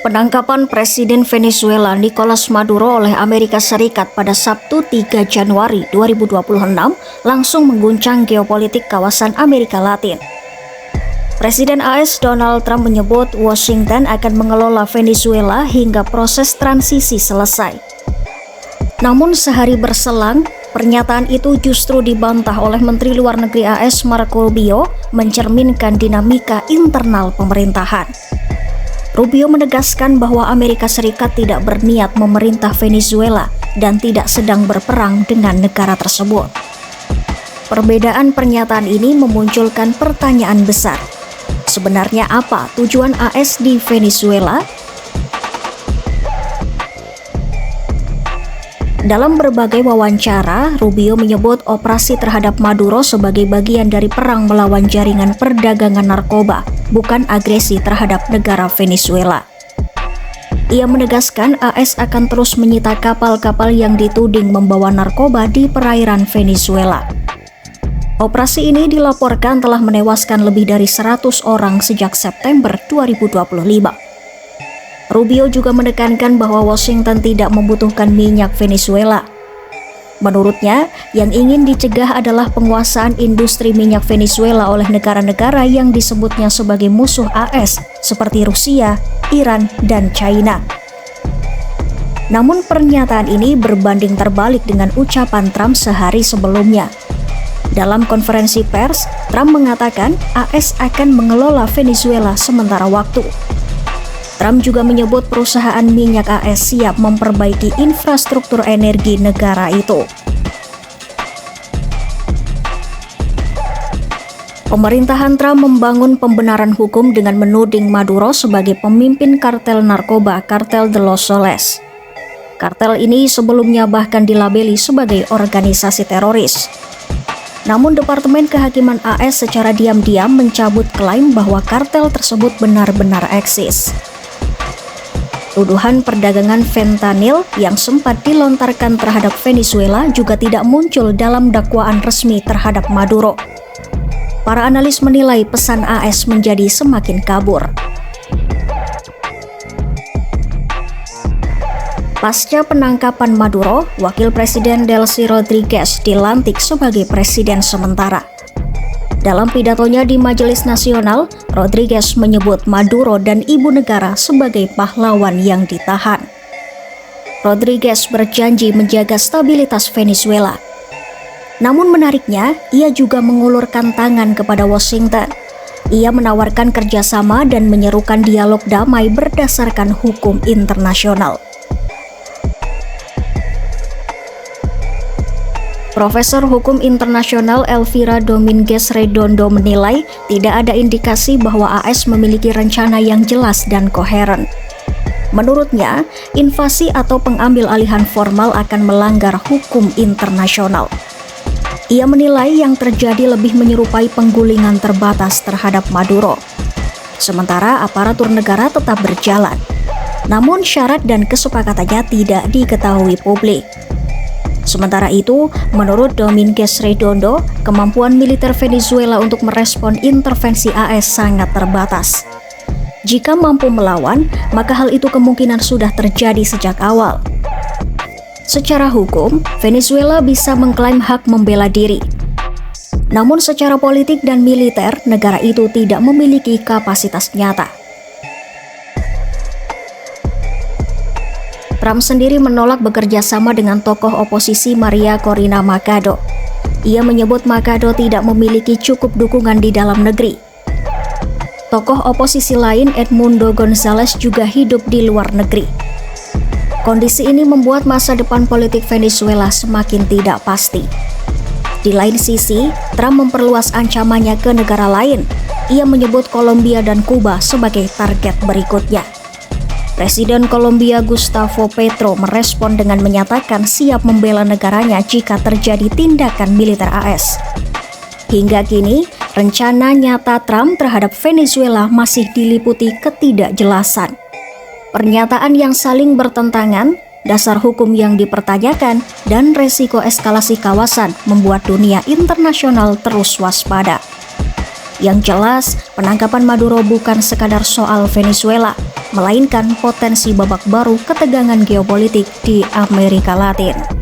Penangkapan Presiden Venezuela Nicolas Maduro oleh Amerika Serikat pada Sabtu 3 Januari 2026 langsung mengguncang geopolitik kawasan Amerika Latin. Presiden AS Donald Trump menyebut Washington akan mengelola Venezuela hingga proses transisi selesai. Namun sehari berselang, pernyataan itu justru dibantah oleh Menteri Luar Negeri AS Marco Rubio, mencerminkan dinamika internal pemerintahan. Rubio menegaskan bahwa Amerika Serikat tidak berniat memerintah Venezuela dan tidak sedang berperang dengan negara tersebut. Perbedaan pernyataan ini memunculkan pertanyaan besar. Sebenarnya apa tujuan AS di Venezuela? Dalam berbagai wawancara, Rubio menyebut operasi terhadap Maduro sebagai bagian dari perang melawan jaringan perdagangan narkoba, bukan agresi terhadap negara Venezuela. Ia menegaskan AS akan terus menyita kapal-kapal yang dituding membawa narkoba di perairan Venezuela. Operasi ini dilaporkan telah menewaskan lebih dari 100 orang sejak September 2025. Rubio juga menekankan bahwa Washington tidak membutuhkan minyak Venezuela. Menurutnya, yang ingin dicegah adalah penguasaan industri minyak Venezuela oleh negara-negara yang disebutnya sebagai musuh AS, seperti Rusia, Iran, dan China. Namun pernyataan ini berbanding terbalik dengan ucapan Trump sehari sebelumnya. Dalam konferensi pers, Trump mengatakan AS akan mengelola Venezuela sementara waktu. Trump juga menyebut perusahaan minyak AS siap memperbaiki infrastruktur energi negara itu. Pemerintahan Trump membangun pembenaran hukum dengan menuding Maduro sebagai pemimpin kartel narkoba Kartel de los Soles. Kartel ini sebelumnya bahkan dilabeli sebagai organisasi teroris. Namun Departemen Kehakiman AS secara diam-diam mencabut klaim bahwa kartel tersebut benar-benar eksis. Tuduhan perdagangan fentanyl yang sempat dilontarkan terhadap Venezuela juga tidak muncul dalam dakwaan resmi terhadap Maduro. Para analis menilai pesan AS menjadi semakin kabur. Pasca penangkapan Maduro, Wakil Presiden Delcy Rodriguez dilantik sebagai presiden sementara. Dalam pidatonya di Majelis Nasional, Rodriguez menyebut Maduro dan ibu negara sebagai pahlawan yang ditahan. Rodriguez berjanji menjaga stabilitas Venezuela. Namun menariknya, ia juga mengulurkan tangan kepada Washington. Ia menawarkan kerjasama dan menyerukan dialog damai berdasarkan hukum internasional. Profesor Hukum Internasional Elvira Dominguez Redondo menilai tidak ada indikasi bahwa AS memiliki rencana yang jelas dan koheren. Menurutnya, invasi atau pengambil alihan formal akan melanggar hukum internasional. Ia menilai yang terjadi lebih menyerupai penggulingan terbatas terhadap Maduro. Sementara aparatur negara tetap berjalan. Namun syarat dan kesepakatannya tidak diketahui publik. Sementara itu, menurut Dominguez Redondo, kemampuan militer Venezuela untuk merespon intervensi AS sangat terbatas. Jika mampu melawan, maka hal itu kemungkinan sudah terjadi sejak awal. Secara hukum, Venezuela bisa mengklaim hak membela diri. Namun secara politik dan militer, negara itu tidak memiliki kapasitas nyata. Trump sendiri menolak bekerja sama dengan tokoh oposisi Maria Corina Machado. Ia menyebut Machado tidak memiliki cukup dukungan di dalam negeri. Tokoh oposisi lain Edmundo Gonzalez juga hidup di luar negeri. Kondisi ini membuat masa depan politik Venezuela semakin tidak pasti. Di lain sisi, Trump memperluas ancamannya ke negara lain. Ia menyebut Kolombia dan Kuba sebagai target berikutnya. Presiden Kolombia Gustavo Petro merespon dengan menyatakan siap membela negaranya jika terjadi tindakan militer AS. Hingga kini, rencana nyata Trump terhadap Venezuela masih diliputi ketidakjelasan. Pernyataan yang saling bertentangan, dasar hukum yang dipertanyakan, dan resiko eskalasi kawasan membuat dunia internasional terus waspada. Yang jelas, penangkapan Maduro bukan sekadar soal Venezuela, melainkan potensi babak baru ketegangan geopolitik di Amerika Latin.